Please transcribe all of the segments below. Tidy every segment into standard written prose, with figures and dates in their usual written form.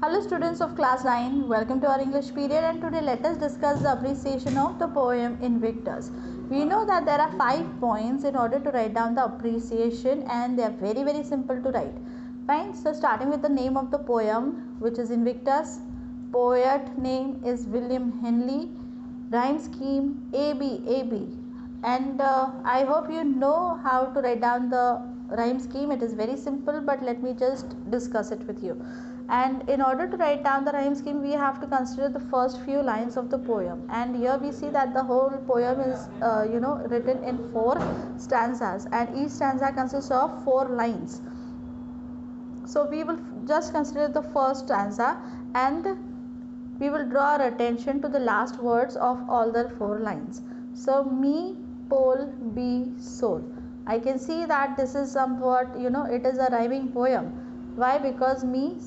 Hello students of class 9, welcome to our English period, and today let us discuss the appreciation of the poem Invictus. We know that there are 5 points in order to write down the appreciation, and they are very simple to write. Fine, so starting with the name of the poem, which is Invictus. Poet name is William Henley. Rhyme scheme AB, and I hope you know how to write down the rhyme scheme. It is very simple, but let me just discuss it with you. And in order to write down the rhyme scheme, we have to consider the first few lines of the poem, and here we see that the whole poem is written in 4 stanzas, and each stanza consists of 4 lines. So we will just consider the first stanza, and we will draw our attention to the last words of all the 4 lines. So me, pole, be, soul. I can see that this is somewhat, it is a rhyming poem. Why? Because me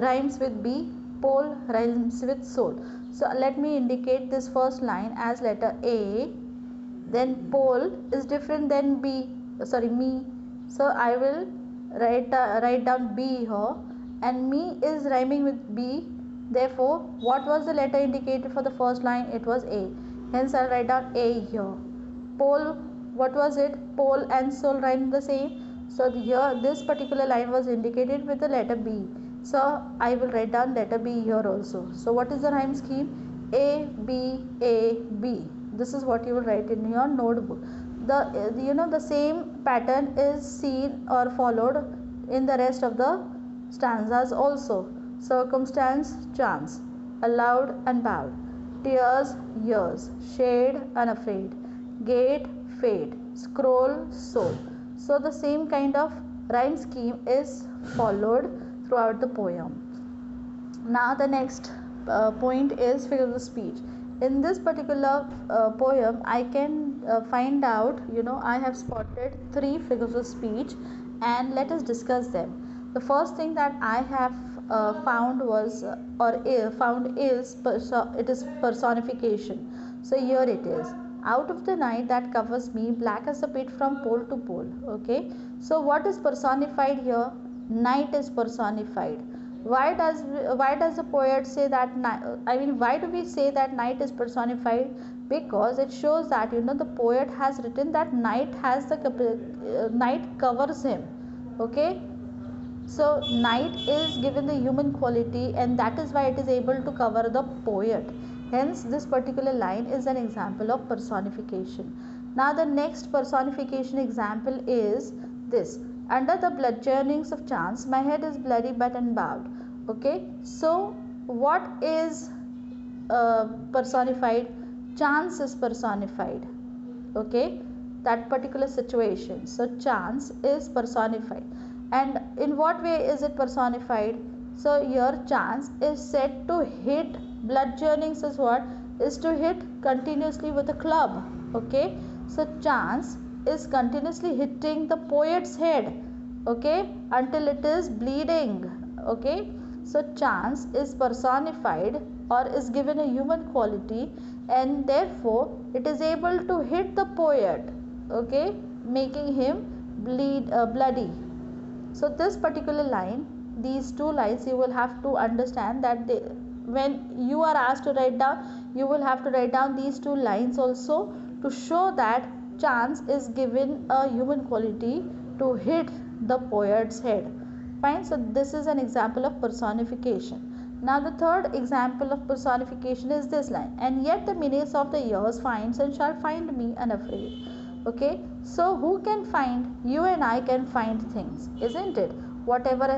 rhymes with be, pole rhymes with soul. So let me indicate this first line as letter A. Then pole is different than me. So I will write down B here, and me is rhyming with B. Therefore, what was the letter indicated for the first line? It was A. Hence, I'll write down A here. Pole, what was it? Pole and soul rhyme the same. So here, this particular line was indicated with the letter B. So I will write down letter B here also. So what is the rhyme scheme? A B A B. This is what you will write in your notebook. The same pattern is seen or followed in the rest of the stanzas also. Circumstance, chance, allowed and bowed, tears, years, shade, unafraid, gate, fate, scroll, soul. So the same kind of rhyme scheme is followed throughout the poem. Now the next point is figures of speech. In this particular poem, I can find out, I have spotted 3 figures of speech, and let us discuss them. The first thing that I have found was it is personification. So here it is. Out of the night that covers me, black as a pit from pole to pole. Okay. So what is personified here? Night is personified. Why does the poet say that why do we say that night is personified? Because it shows that the poet has written that night covers him. Okay. So night is given the human quality, and that is why it is able to cover the poet. Hence this particular line is an example of personification. Now the next personification example is this. Under the blood churnings of chance, my head is bloody but unbowed. Okay. So what is personified? Chance is personified. Okay. That particular situation. So chance is personified. And in what way is it personified? So here chance is said to hit. Blood churnings is what? Is to hit continuously with a club. Okay. So chance is continuously hitting the poet's head. Okay. Until it is bleeding. Okay. So chance is personified or is given a human quality, and therefore it is able to hit the poet. Okay. Making him bloody. So this particular line, these 2 lines, you will have to understand that when you are asked to write down, you will have to write down these 2 lines also to show that chance is given a human quality to hit the poet's head. Fine. So this is an example of personification. Now the third example of personification is this line. And yet the menace of the years finds and shall find me unafraid. Okay. So who can find? You and I can find things, isn't it? Whatever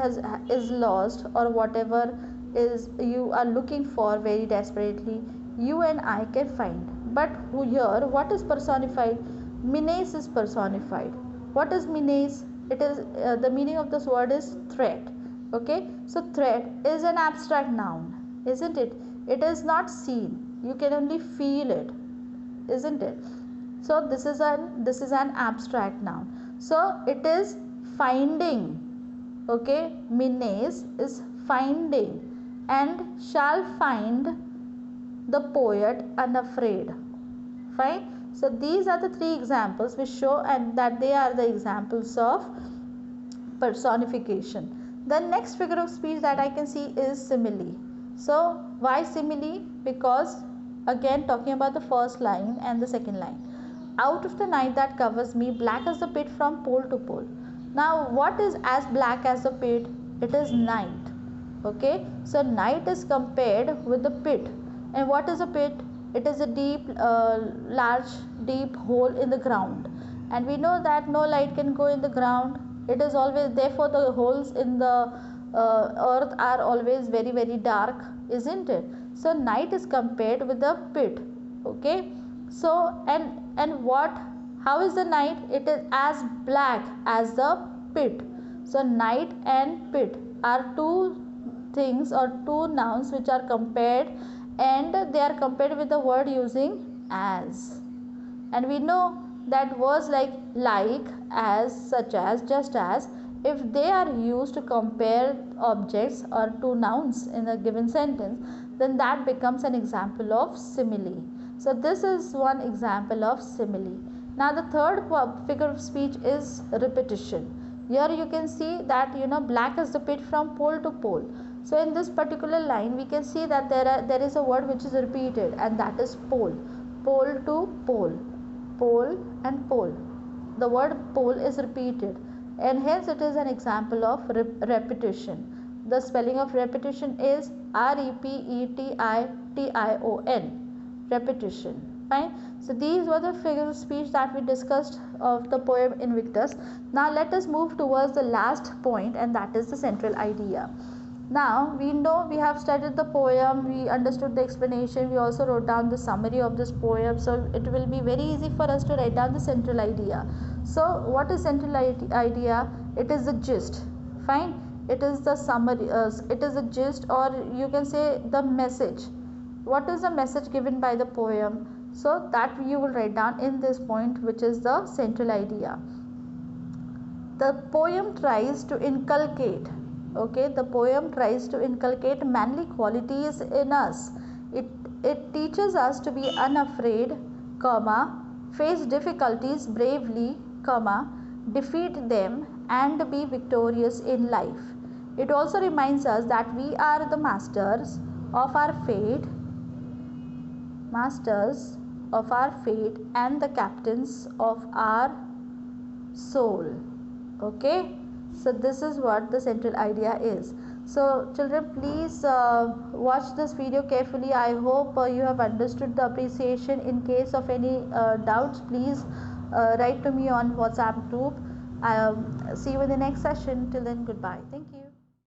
is lost, or whatever is you are looking for very desperately, you and I can find. But here, what is personified? Menace is personified. What is menace? It is the meaning of this word is threat. Okay. So threat is an abstract noun, isn't it? It is not seen. You can only feel it, isn't it? So this is an abstract noun. So it is finding. Okay. Menace is finding, and shall find the poet unafraid. Fine. So these are the 3 examples which show and that they are the examples of personification. The next figure of speech that I can see is simile. So why simile? Because again talking about the first line and the second line. Out of the night that covers me, black as the pit from pole to pole. Now what is as black as the pit? It is night. Okay, so night is compared with the pit. And what is a pit? It is a deep, large, deep hole in the ground. And we know that no light can go in the ground. It is always, therefore the holes in the earth are always very, very dark, isn't it? So night is compared with the pit. Okay, so and what, how is the night? It is as black as the pit. So night and pit are two things or two nouns which are compared, and they are compared with the word using as. And we know that words like, as, such as, just as, if they are used to compare objects or two nouns in a given sentence, then that becomes an example of simile. So this is one example of simile. Now the third figure of speech is repetition. Here you can see that black as the pit from pole to pole. So in this particular line we can see that there is a word which is repeated, and that is pole. Pole to pole, pole and pole. The word pole is repeated, and hence it is an example of repetition. The spelling of repetition is repetition. Repetition. Fine. So these were the figures of speech that we discussed of the poem Invictus. Now let us move towards the last point, and that is the central idea. Now we know we have studied the poem, we understood the explanation, we also wrote down the summary of this poem, so it will be very easy for us to write down the central idea. So what is central idea? It is the gist. Fine. It is the summary, it is the gist, or you can say the message. What is the message given by the poem? So that you will write down in this point, which is the central idea. The poem tries to inculcate, the poem tries to inculcate manly qualities in us. It teaches us to be unafraid, face difficulties bravely, defeat them and be victorious in life. It also reminds us that we are the masters of our fate and the captains of our soul. Okay, so this is what the central idea is. So children, please watch this video carefully. I hope you have understood the appreciation. In case of any doubts, please write to me on WhatsApp group. See you in the next session. Till then, goodbye. Thank you.